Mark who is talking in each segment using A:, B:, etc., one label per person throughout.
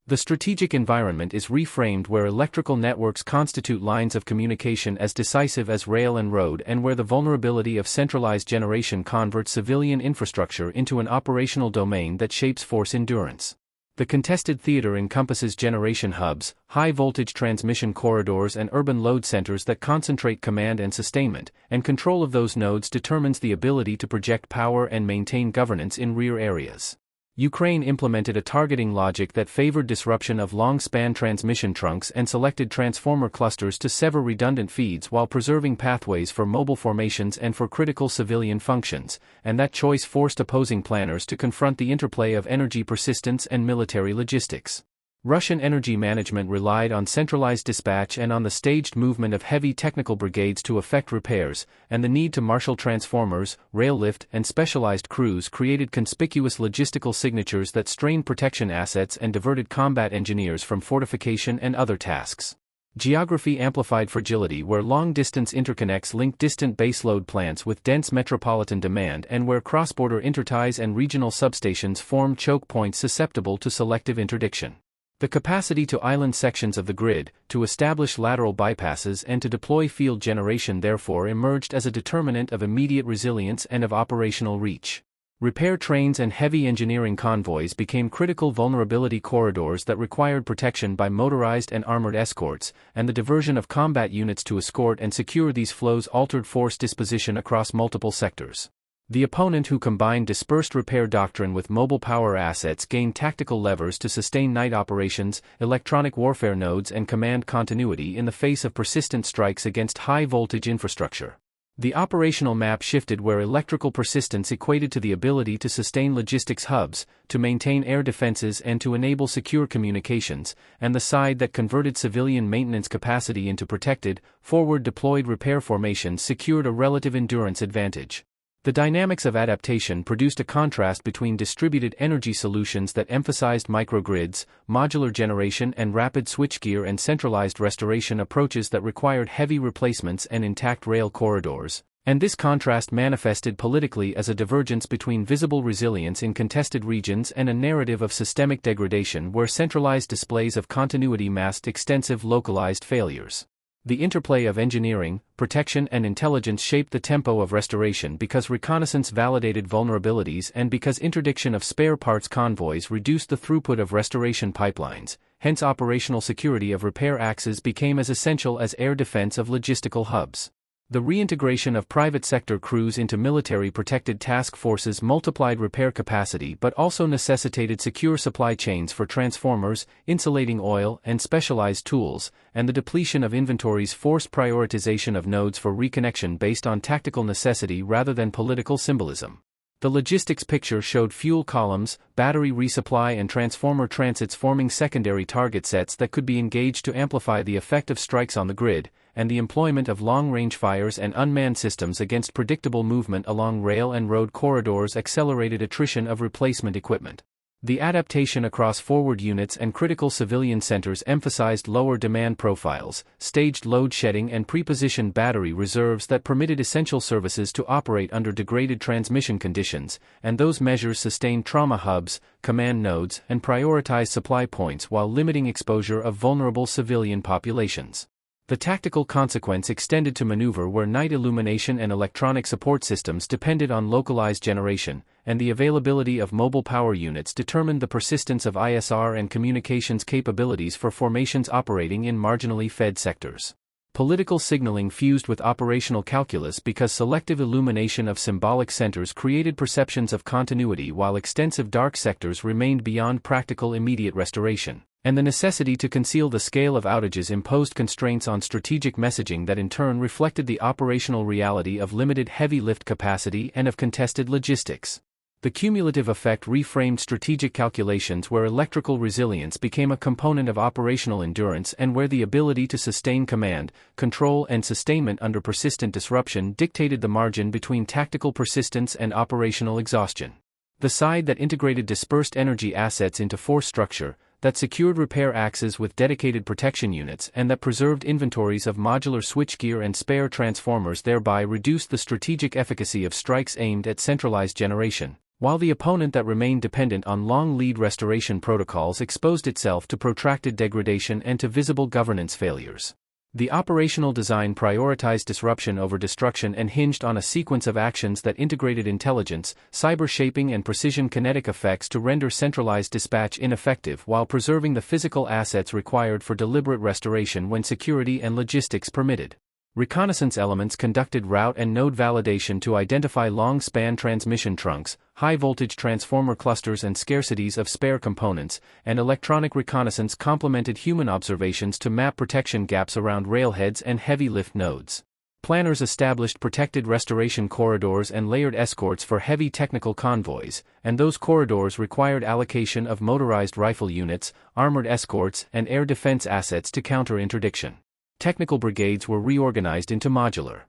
A: The strategic environment is reframed where electrical networks constitute lines of communication as decisive as rail and road, and where the vulnerability of centralized generation converts civilian infrastructure into an operational domain that shapes force endurance. The contested theater encompasses generation hubs, high-voltage transmission corridors and urban load centers that concentrate command and sustainment, and control of those nodes determines the ability to project power and maintain governance in rear areas. Ukraine implemented a targeting logic that favored disruption of long-span transmission trunks and selected transformer clusters to sever redundant feeds while preserving pathways for mobile formations and for critical civilian functions, and that choice forced opposing planners to confront the interplay of energy persistence and military logistics. Russian energy management relied on centralized dispatch and on the staged movement of heavy technical brigades to effect repairs, and the need to marshal transformers, rail lift, and specialized crews created conspicuous logistical signatures that strained protection assets and diverted combat engineers from fortification and other tasks. Geography amplified fragility where long-distance interconnects link distant baseload plants with dense metropolitan demand, and where cross-border interties and regional substations form choke points susceptible to selective interdiction. The capacity to island sections of the grid, to establish lateral bypasses and to deploy field generation therefore emerged as a determinant of immediate resilience and of operational reach. Repair trains and heavy engineering convoys became critical vulnerability corridors that required protection by motorized and armored escorts, and the diversion of combat units to escort and secure these flows altered force disposition across multiple sectors. The opponent who combined dispersed repair doctrine with mobile power assets gained tactical levers to sustain night operations, electronic warfare nodes and command continuity in the face of persistent strikes against high-voltage infrastructure. The operational map shifted where electrical persistence equated to the ability to sustain logistics hubs, to maintain air defenses and to enable secure communications, and the side that converted civilian maintenance capacity into protected, forward-deployed repair formations secured a relative endurance advantage. The dynamics of adaptation produced a contrast between distributed energy solutions that emphasized microgrids, modular generation and rapid switchgear, and centralized restoration approaches that required heavy replacements and intact rail corridors, and this contrast manifested politically as a divergence between visible resilience in contested regions and a narrative of systemic degradation where centralized displays of continuity masked extensive localized failures. The interplay of engineering, protection and intelligence shaped the tempo of restoration because reconnaissance validated vulnerabilities and because interdiction of spare parts convoys reduced the throughput of restoration pipelines, hence operational security of repair axes became as essential as air defense of logistical hubs. The reintegration of private sector crews into military protected task forces multiplied repair capacity but also necessitated secure supply chains for transformers, insulating oil, and specialized tools, and the depletion of inventories forced prioritization of nodes for reconnection based on tactical necessity rather than political symbolism. The logistics picture showed fuel columns, battery resupply and transformer transits forming secondary target sets that could be engaged to amplify the effect of strikes on the grid, and the employment of long-range fires and unmanned systems against predictable movement along rail and road corridors accelerated attrition of replacement equipment. The adaptation across forward units and critical civilian centers emphasized lower demand profiles, staged load shedding and pre-positioned battery reserves that permitted essential services to operate under degraded transmission conditions, and those measures sustained trauma hubs, command nodes, and prioritized supply points while limiting exposure of vulnerable civilian populations. The tactical consequence extended to maneuver where night illumination and electronic support systems depended on localized generation, and the availability of mobile power units determined the persistence of ISR and communications capabilities for formations operating in marginally fed sectors. Political signaling fused with operational calculus because selective illumination of symbolic centers created perceptions of continuity while extensive dark sectors remained beyond practical immediate restoration. And the necessity to conceal the scale of outages imposed constraints on strategic messaging that in turn reflected the operational reality of limited heavy lift capacity and of contested logistics. The cumulative effect reframed strategic calculations where electrical resilience became a component of operational endurance and where the ability to sustain command, control and sustainment under persistent disruption dictated the margin between tactical persistence and operational exhaustion. The side that integrated dispersed energy assets into force structure, that secured repair axes with dedicated protection units and that preserved inventories of modular switchgear and spare transformers thereby reduced the strategic efficacy of strikes aimed at centralized generation, while the opponent that remained dependent on long lead restoration protocols exposed itself to protracted degradation and to visible governance failures. The operational design prioritized disruption over destruction and hinged on a sequence of actions that integrated intelligence, cyber shaping and precision kinetic effects to render centralized dispatch ineffective while preserving the physical assets required for deliberate restoration when security and logistics permitted. Reconnaissance elements conducted route and node validation to identify long-span transmission trunks, high-voltage transformer clusters and scarcities of spare components, and electronic reconnaissance complemented human observations to map protection gaps around railheads and heavy-lift nodes. Planners established protected restoration corridors and layered escorts for heavy technical convoys, and those corridors required allocation of motorized rifle units, armored escorts, and air defense assets to counter interdiction. Technical brigades were reorganized into modular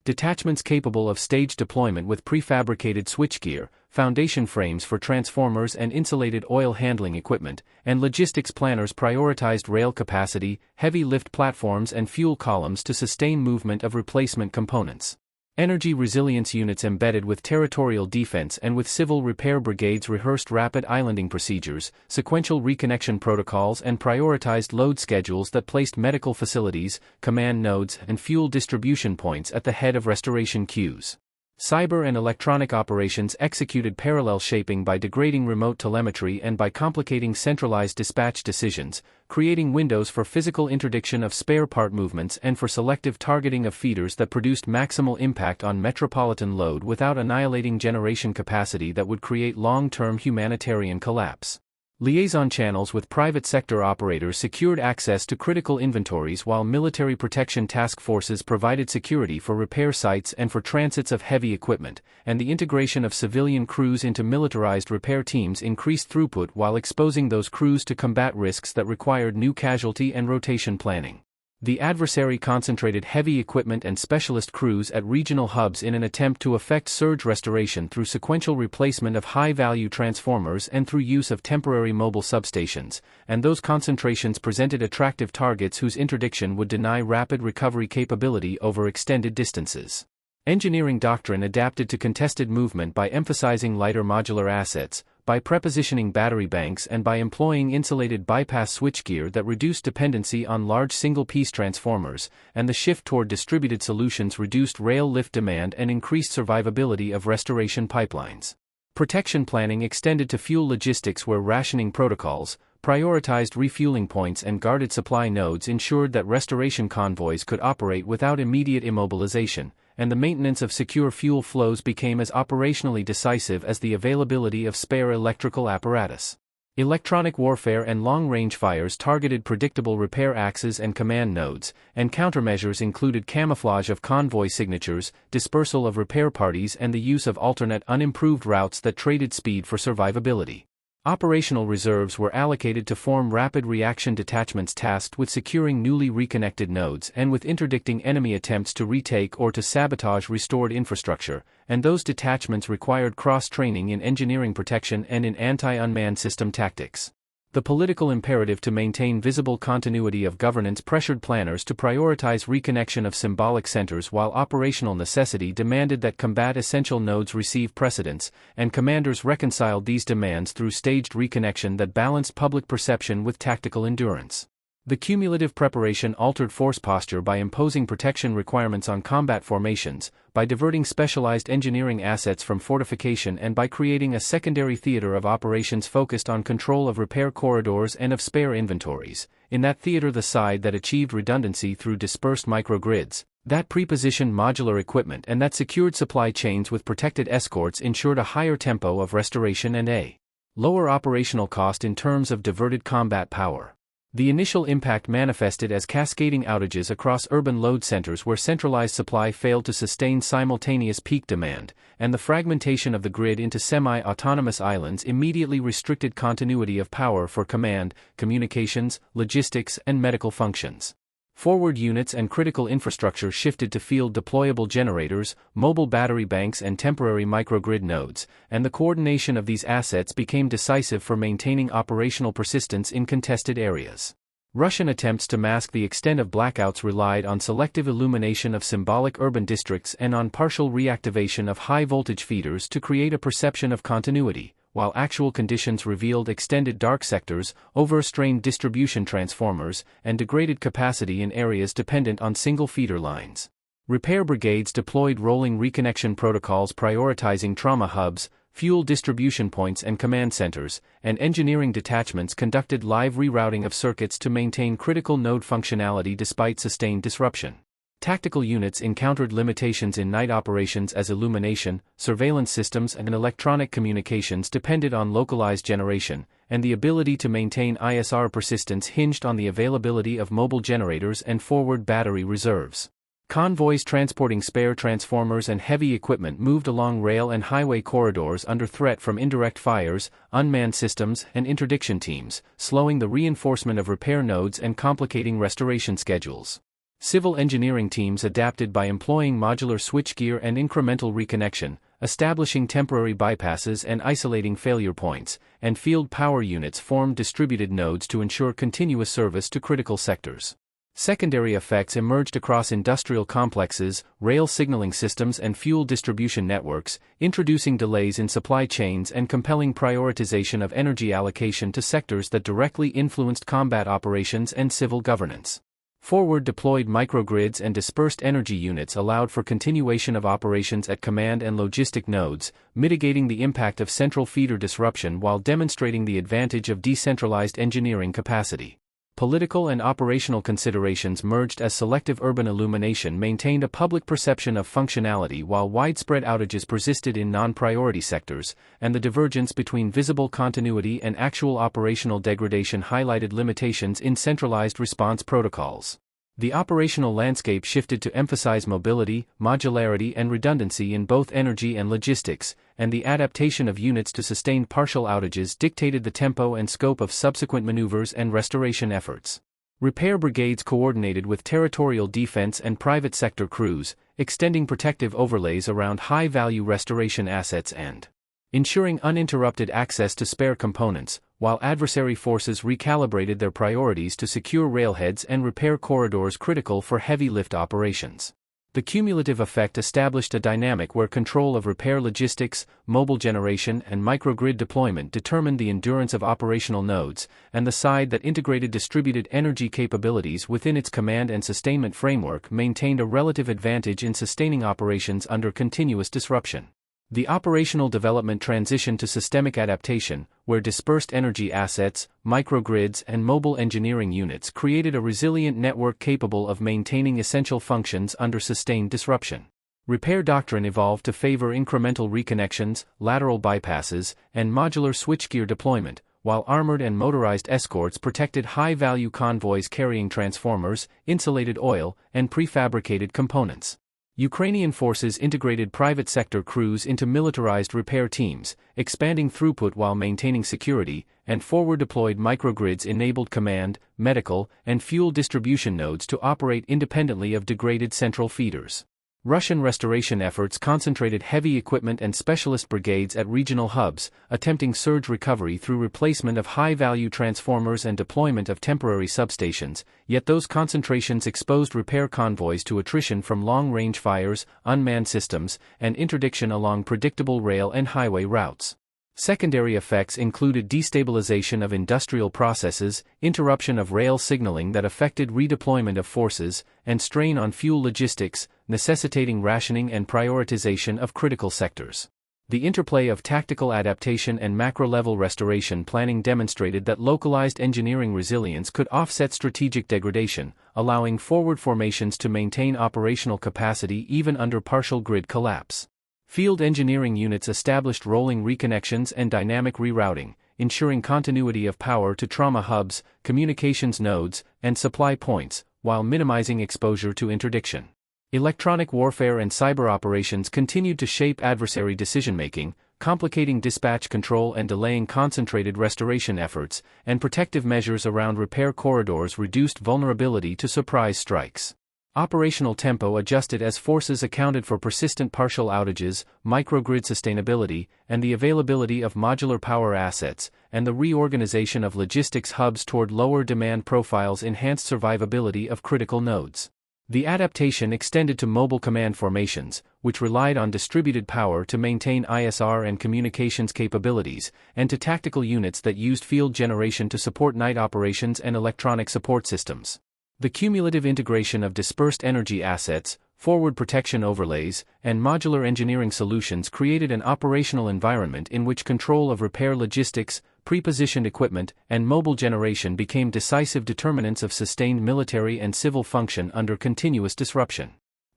A: detachments capable of staged deployment with prefabricated switchgear, foundation frames for transformers and insulated oil handling equipment, and logistics planners prioritized rail capacity, heavy lift platforms and fuel columns to sustain movement of replacement components. Energy resilience units embedded with territorial defense and with civil repair brigades rehearsed rapid islanding procedures, sequential reconnection protocols and prioritized load schedules that placed medical facilities, command nodes and fuel distribution points at the head of restoration queues. Cyber and electronic operations executed parallel shaping by degrading remote telemetry and by complicating centralized dispatch decisions, creating windows for physical interdiction of spare part movements and for selective targeting of feeders that produced maximal impact on metropolitan load without annihilating generation capacity that would create long-term humanitarian collapse. Liaison channels with private sector operators secured access to critical inventories while military protection task forces provided security for repair sites and for transits of heavy equipment, and the integration of civilian crews into militarized repair teams increased throughput while exposing those crews to combat risks that required new casualty and rotation planning. The adversary concentrated heavy equipment and specialist crews at regional hubs in an attempt to effect surge restoration through sequential replacement of high-value transformers and through use of temporary mobile substations, and those concentrations presented attractive targets whose interdiction would deny rapid recovery capability over extended distances. Engineering doctrine adapted to contested movement by emphasizing lighter modular assets, by prepositioning battery banks and by employing insulated bypass switchgear that reduced dependency on large single-piece transformers, and the shift toward distributed solutions reduced rail lift demand and increased survivability of restoration pipelines. Protection planning extended to fuel logistics where rationing protocols, prioritized refueling points and guarded supply nodes ensured that restoration convoys could operate without immediate immobilization, and the maintenance of secure fuel flows became as operationally decisive as the availability of spare electrical apparatus. Electronic warfare and long-range fires targeted predictable repair axes and command nodes, and countermeasures included camouflage of convoy signatures, dispersal of repair parties and the use of alternate unimproved routes that traded speed for survivability. Operational reserves were allocated to form rapid reaction detachments tasked with securing newly reconnected nodes and with interdicting enemy attempts to retake or to sabotage restored infrastructure, and those detachments required cross-training in engineering protection and in anti-unmanned system tactics. The political imperative to maintain visible continuity of governance pressured planners to prioritize reconnection of symbolic centers while operational necessity demanded that combat-essential nodes receive precedence, and commanders reconciled these demands through staged reconnection that balanced public perception with tactical endurance. The cumulative preparation altered force posture by imposing protection requirements on combat formations, by diverting specialized engineering assets from fortification and by creating a secondary theater of operations focused on control of repair corridors and of spare inventories. In that theater, the side that achieved redundancy through dispersed microgrids, that prepositioned modular equipment and that secured supply chains with protected escorts ensured a higher tempo of restoration and a lower operational cost in terms of diverted combat power. The initial impact manifested as cascading outages across urban load centers where centralized supply failed to sustain simultaneous peak demand, and the fragmentation of the grid into semi-autonomous islands immediately restricted continuity of power for command, communications, logistics, and medical functions. Forward units and critical infrastructure shifted to field deployable generators, mobile battery banks and temporary microgrid nodes, and the coordination of these assets became decisive for maintaining operational persistence in contested areas. Russian attempts to mask the extent of blackouts relied on selective illumination of symbolic urban districts and on partial reactivation of high-voltage feeders to create a perception of continuity, while actual conditions revealed extended dark sectors, overstrained distribution transformers, and degraded capacity in areas dependent on single feeder lines. Repair brigades deployed rolling reconnection protocols prioritizing trauma hubs, fuel distribution points and command centers, and engineering detachments conducted live rerouting of circuits to maintain critical node functionality despite sustained disruption. Tactical units encountered limitations in night operations as illumination, surveillance systems and electronic communications depended on localized generation, and the ability to maintain ISR persistence hinged on the availability of mobile generators and forward battery reserves. Convoys transporting spare transformers and heavy equipment moved along rail and highway corridors under threat from indirect fires, unmanned systems, and interdiction teams, slowing the reinforcement of repair nodes and complicating restoration schedules. Civil engineering teams adapted by employing modular switchgear and incremental reconnection, establishing temporary bypasses and isolating failure points, and field power units formed distributed nodes to ensure continuous service to critical sectors. Secondary effects emerged across industrial complexes, rail signaling systems and fuel distribution networks, introducing delays in supply chains and compelling prioritization of energy allocation to sectors that directly influenced combat operations and civil governance. Forward-deployed microgrids and dispersed energy units allowed for continuation of operations at command and logistic nodes, mitigating the impact of central feeder disruption while demonstrating the advantage of decentralized engineering capacity. Political and operational considerations merged as selective urban illumination maintained a public perception of functionality while widespread outages persisted in non-priority sectors, and the divergence between visible continuity and actual operational degradation highlighted limitations in centralized response protocols. The operational landscape shifted to emphasize mobility, modularity and redundancy in both energy and logistics, and the adaptation of units to sustained partial outages dictated the tempo and scope of subsequent maneuvers and restoration efforts. Repair brigades coordinated with territorial defense and private sector crews, extending protective overlays around high-value restoration assets and ensuring uninterrupted access to spare components, while adversary forces recalibrated their priorities to secure railheads and repair corridors critical for heavy lift operations. The cumulative effect established a dynamic where control of repair logistics, mobile generation and microgrid deployment determined the endurance of operational nodes, and the side that integrated distributed energy capabilities within its command and sustainment framework maintained a relative advantage in sustaining operations under continuous disruption. The operational development transitioned to systemic adaptation, where dispersed energy assets, microgrids and mobile engineering units created a resilient network capable of maintaining essential functions under sustained disruption. Repair doctrine evolved to favor incremental reconnections, lateral bypasses, and modular switchgear deployment, while armored and motorized escorts protected high-value convoys carrying transformers, insulated oil, and prefabricated components. Ukrainian forces integrated private sector crews into militarized repair teams, expanding throughput while maintaining security, and forward-deployed microgrids enabled command, medical, and fuel distribution nodes to operate independently of degraded central feeders. Russian restoration efforts concentrated heavy equipment and specialist brigades at regional hubs, attempting surge recovery through replacement of high-value transformers and deployment of temporary substations, yet those concentrations exposed repair convoys to attrition from long-range fires, unmanned systems, and interdiction along predictable rail and highway routes. Secondary effects included destabilization of industrial processes, interruption of rail signaling that affected redeployment of forces, and strain on fuel logistics, necessitating rationing and prioritization of critical sectors. The interplay of tactical adaptation and macro-level restoration planning demonstrated that localized engineering resilience could offset strategic degradation, allowing forward formations to maintain operational capacity even under partial grid collapse. Field engineering units established rolling reconnections and dynamic rerouting, ensuring continuity of power to trauma hubs, communications nodes, and supply points, while minimizing exposure to interdiction. Electronic warfare and cyber operations continued to shape adversary decision-making, complicating dispatch control and delaying concentrated restoration efforts, and protective measures around repair corridors reduced vulnerability to surprise strikes. Operational tempo adjusted as forces accounted for persistent partial outages, microgrid sustainability, and the availability of modular power assets, and the reorganization of logistics hubs toward lower demand profiles enhanced survivability of critical nodes. The adaptation extended to mobile command formations, which relied on distributed power to maintain ISR and communications capabilities, and to tactical units that used field generation to support night operations and electronic support systems. The cumulative integration of dispersed energy assets, forward protection overlays, and modular engineering solutions created an operational environment in which control of repair logistics, pre-positioned equipment, and mobile generation became decisive determinants of sustained military and civil function under continuous disruption.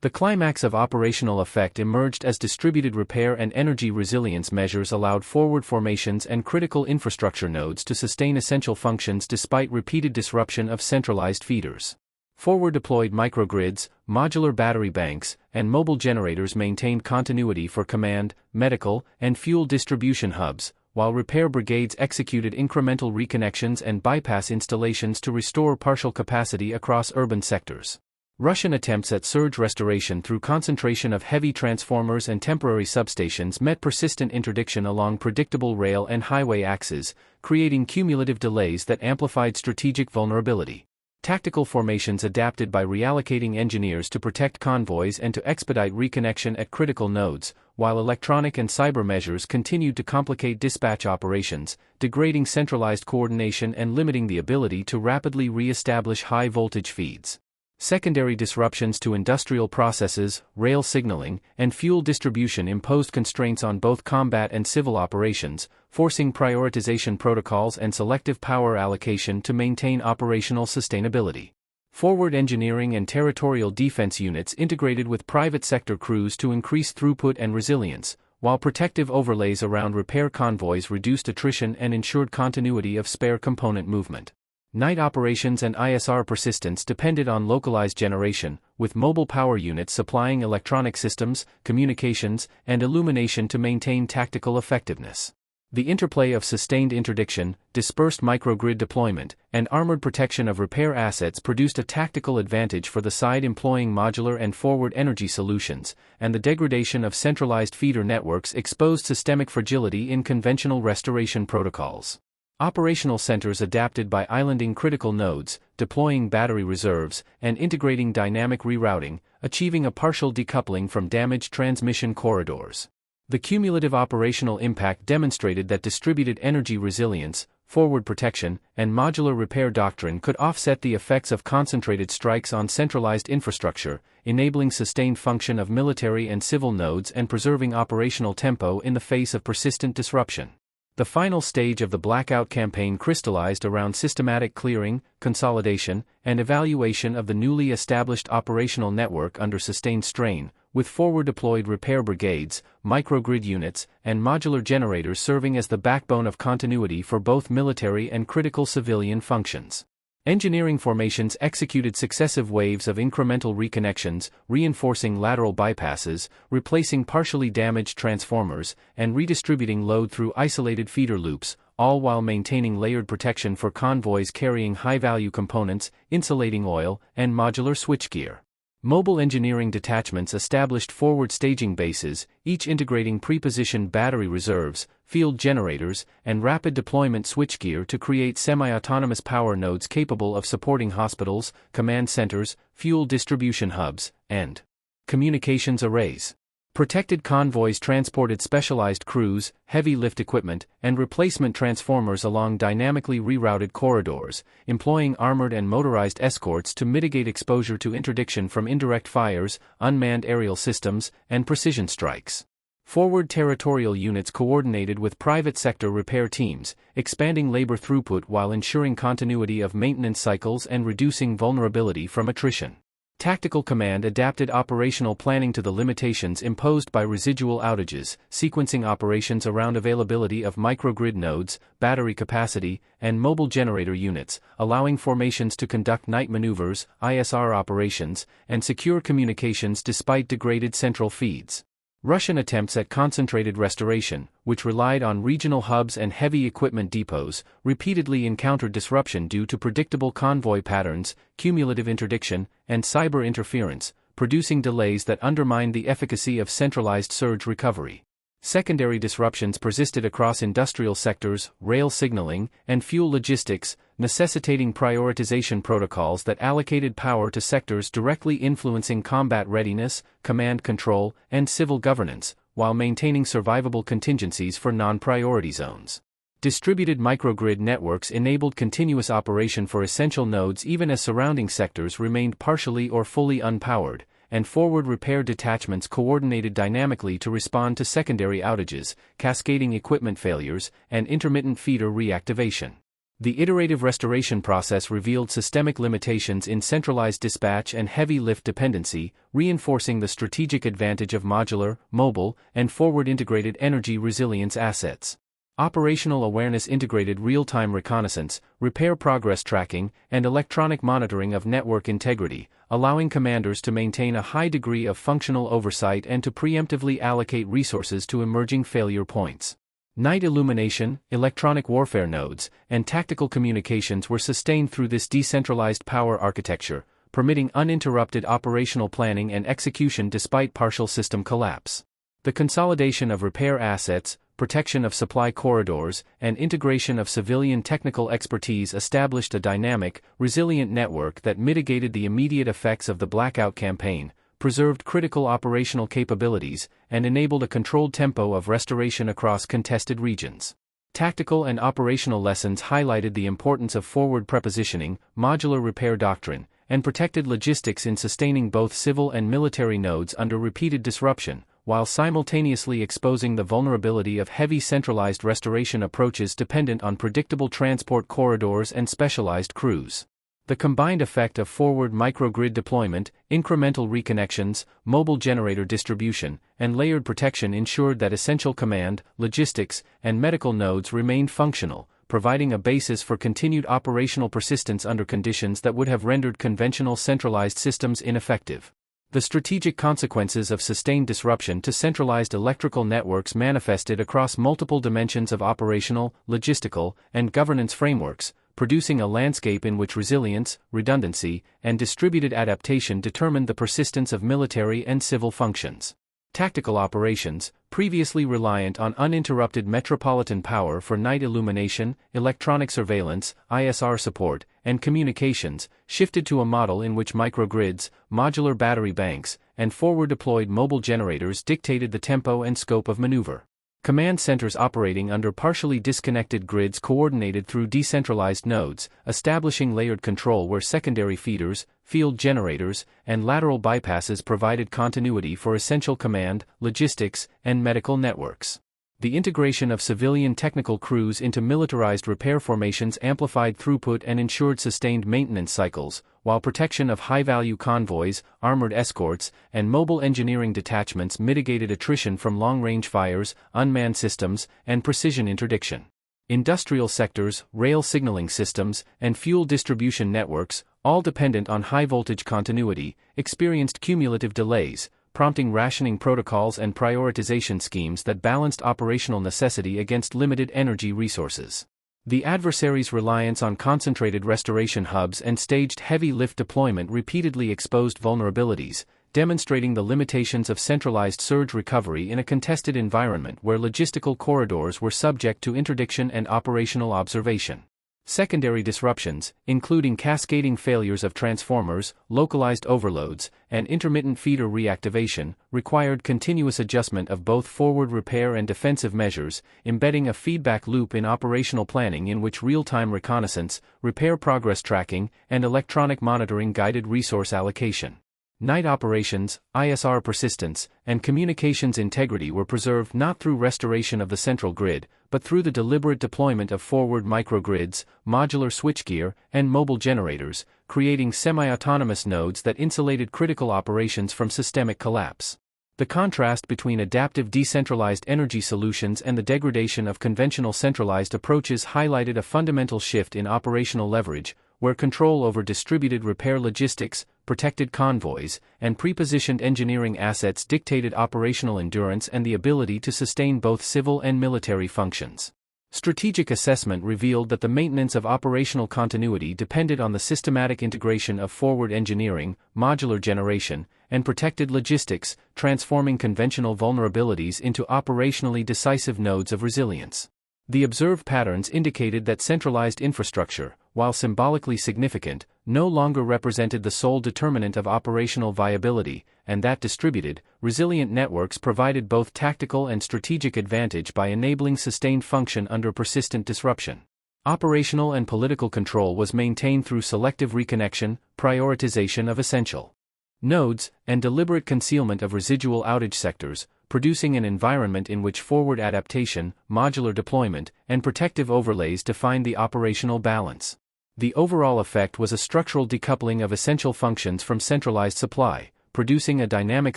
A: The climax of operational effect emerged as distributed repair and energy resilience measures allowed forward formations and critical infrastructure nodes to sustain essential functions despite repeated disruption of centralized feeders. Forward-deployed microgrids, modular battery banks, and mobile generators maintained continuity for command, medical, and fuel distribution hubs, while repair brigades executed incremental reconnections and bypass installations to restore partial capacity across urban sectors. Russian attempts at surge restoration through concentration of heavy transformers and temporary substations met persistent interdiction along predictable rail and highway axes, creating cumulative delays that amplified strategic vulnerability. Tactical formations adapted by reallocating engineers to protect convoys and to expedite reconnection at critical nodes, while electronic and cyber measures continued to complicate dispatch operations, degrading centralized coordination and limiting the ability to rapidly re-establish high-voltage feeds. Secondary disruptions to industrial processes, rail signaling, and fuel distribution imposed constraints on both combat and civil operations, forcing prioritization protocols and selective power allocation to maintain operational sustainability. Forward engineering and territorial defense units integrated with private sector crews to increase throughput and resilience, while protective overlays around repair convoys reduced attrition and ensured continuity of spare component movement. Night operations and ISR persistence depended on localized generation, with mobile power units supplying electronic systems, communications, and illumination to maintain tactical effectiveness. The interplay of sustained interdiction, dispersed microgrid deployment, and armored protection of repair assets produced a tactical advantage for the side employing modular and forward energy solutions, and the degradation of centralized feeder networks exposed systemic fragility in conventional restoration protocols. Operational centers adapted by islanding critical nodes, deploying battery reserves, and integrating dynamic rerouting, achieving a partial decoupling from damaged transmission corridors. The cumulative operational impact demonstrated that distributed energy resilience, forward protection, and modular repair doctrine could offset the effects of concentrated strikes on centralized infrastructure, enabling sustained function of military and civil nodes and preserving operational tempo in the face of persistent disruption. The final stage of the Blackout campaign crystallized around systematic clearing, consolidation, and evaluation of the newly established operational network under sustained strain, with forward-deployed repair brigades, microgrid units, and modular generators serving as the backbone of continuity for both military and critical civilian functions. Engineering formations executed successive waves of incremental reconnections, reinforcing lateral bypasses, replacing partially damaged transformers, and redistributing load through isolated feeder loops, all while maintaining layered protection for convoys carrying high-value components, insulating oil, and modular switchgear. Mobile engineering detachments established forward staging bases, each integrating pre-positioned battery reserves, field generators, and rapid deployment switchgear to create semi-autonomous power nodes capable of supporting hospitals, command centers, fuel distribution hubs, and communications arrays. Protected convoys transported specialized crews, heavy lift equipment, and replacement transformers along dynamically rerouted corridors, employing armored and motorized escorts to mitigate exposure to interdiction from indirect fires, unmanned aerial systems, and precision strikes. Forward territorial units coordinated with private sector repair teams, expanding labor throughput while ensuring continuity of maintenance cycles and reducing vulnerability from attrition. Tactical command adapted operational planning to the limitations imposed by residual outages, sequencing operations around availability of microgrid nodes, battery capacity, and mobile generator units, allowing formations to conduct night maneuvers, ISR operations, and secure communications despite degraded central feeds. Russian attempts at concentrated restoration, which relied on regional hubs and heavy equipment depots, repeatedly encountered disruption due to predictable convoy patterns, cumulative interdiction, and cyber interference, producing delays that undermined the efficacy of centralized surge recovery. Secondary disruptions persisted across industrial sectors, rail signaling, and fuel logistics, necessitating prioritization protocols that allocated power to sectors directly influencing combat readiness, command control, and civil governance, while maintaining survivable contingencies for non-priority zones. Distributed microgrid networks enabled continuous operation for essential nodes even as surrounding sectors remained partially or fully unpowered, and forward repair detachments coordinated dynamically to respond to secondary outages, cascading equipment failures, and intermittent feeder reactivation. The iterative restoration process revealed systemic limitations in centralized dispatch and heavy lift dependency, reinforcing the strategic advantage of modular, mobile, and forward-integrated energy resilience assets. Operational awareness integrated real-time reconnaissance, repair progress tracking, and electronic monitoring of network integrity, allowing commanders to maintain a high degree of functional oversight and to preemptively allocate resources to emerging failure points. Night illumination, electronic warfare nodes, and tactical communications were sustained through this decentralized power architecture, permitting uninterrupted operational planning and execution despite partial system collapse. The consolidation of repair assets, protection of supply corridors, and integration of civilian technical expertise established a dynamic, resilient network that mitigated the immediate effects of the Blackout campaign, preserved critical operational capabilities, and enabled a controlled tempo of restoration across contested regions. Tactical and operational lessons highlighted the importance of forward prepositioning, modular repair doctrine, and protected logistics in sustaining both civil and military nodes under repeated disruption, while simultaneously exposing the vulnerability of heavy centralized restoration approaches dependent on predictable transport corridors and specialized crews. The combined effect of forward microgrid deployment, incremental reconnections, mobile generator distribution, and layered protection ensured that essential command, logistics, and medical nodes remained functional, providing a basis for continued operational persistence under conditions that would have rendered conventional centralized systems ineffective. The strategic consequences of sustained disruption to centralized electrical networks manifested across multiple dimensions of operational, logistical, and governance frameworks, producing a landscape in which resilience, redundancy, and distributed adaptation determined the persistence of military and civil functions. Tactical operations, previously reliant on uninterrupted metropolitan power for night illumination, electronic surveillance, ISR support, and communications, shifted to a model in which microgrids, modular battery banks, and forward-deployed mobile generators dictated the tempo and scope of maneuver. Command centers operating under partially disconnected grids coordinated through decentralized nodes, establishing layered control where secondary feeders, field generators, and lateral bypasses provided continuity for essential command, logistics, and medical networks. The integration of civilian technical crews into militarized repair formations amplified throughput and ensured sustained maintenance cycles, while protection of high-value convoys, armored escorts, and mobile engineering detachments mitigated attrition from long-range fires, unmanned systems, and precision interdiction. Industrial sectors, rail signaling systems, and fuel distribution networks, all dependent on high-voltage continuity, experienced cumulative delays, prompting rationing protocols and prioritization schemes that balanced operational necessity against limited energy resources. The adversary's reliance on concentrated restoration hubs and staged heavy lift deployment repeatedly exposed vulnerabilities, demonstrating the limitations of centralized surge recovery in a contested environment where logistical corridors were subject to interdiction and operational observation. Secondary disruptions, including cascading failures of transformers, localized overloads, and intermittent feeder reactivation, required continuous adjustment of both forward repair and defensive measures, embedding a feedback loop in operational planning in which real-time reconnaissance, repair progress tracking, and electronic monitoring guided resource allocation. Night operations, ISR persistence, and communications integrity were preserved not through restoration of the central grid, but through the deliberate deployment of forward microgrids, modular switchgear, and mobile generators, creating semi-autonomous nodes that insulated critical operations from systemic collapse. The contrast between adaptive decentralized energy solutions and the degradation of conventional centralized approaches highlighted a fundamental shift in operational leverage, where control over distributed repair logistics, protected convoys, and pre-positioned engineering assets dictated operational endurance and the ability to sustain both civil and military functions. Strategic assessment revealed that the maintenance of operational continuity depended on the systematic integration of forward engineering, modular generation, and protected logistics, transforming conventional vulnerabilities into operationally decisive nodes of resilience. The observed patterns indicated that centralized infrastructure, while symbolically significant, no longer represented the sole determinant of operational viability, and that distributed, resilient networks provided both tactical and strategic advantage by enabling sustained function under persistent disruption. Operational and political control was maintained through selective reconnection, prioritization of essential nodes, and deliberate concealment of residual outage sectors, producing an environment in which forward adaptation, modular deployment, and protective overlays defined the operational balance. The overall effect was a structural decoupling of essential functions from centralized supply, producing a dynamic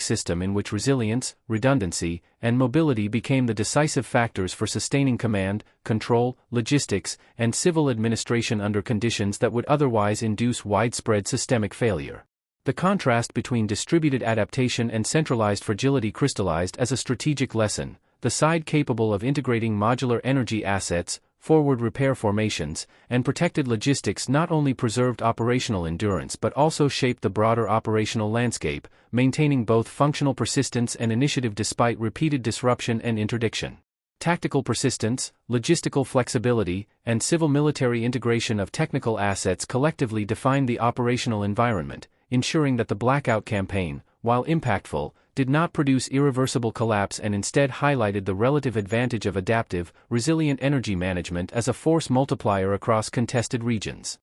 A: system in which resilience, redundancy, and mobility became the decisive factors for sustaining command, control, logistics, and civil administration under conditions that would otherwise induce widespread systemic failure. The contrast between distributed adaptation and centralized fragility crystallized as a strategic lesson. The side capable of integrating modular energy assets, forward repair formations, and protected logistics not only preserved operational endurance but also shaped the broader operational landscape, maintaining both functional persistence and initiative despite repeated disruption and interdiction. Tactical persistence, logistical flexibility, and civil-military integration of technical assets collectively defined the operational environment, ensuring that the Blackout campaign, while impactful, did not produce irreversible collapse and instead highlighted the relative advantage of adaptive, resilient energy management as a force multiplier across contested regions.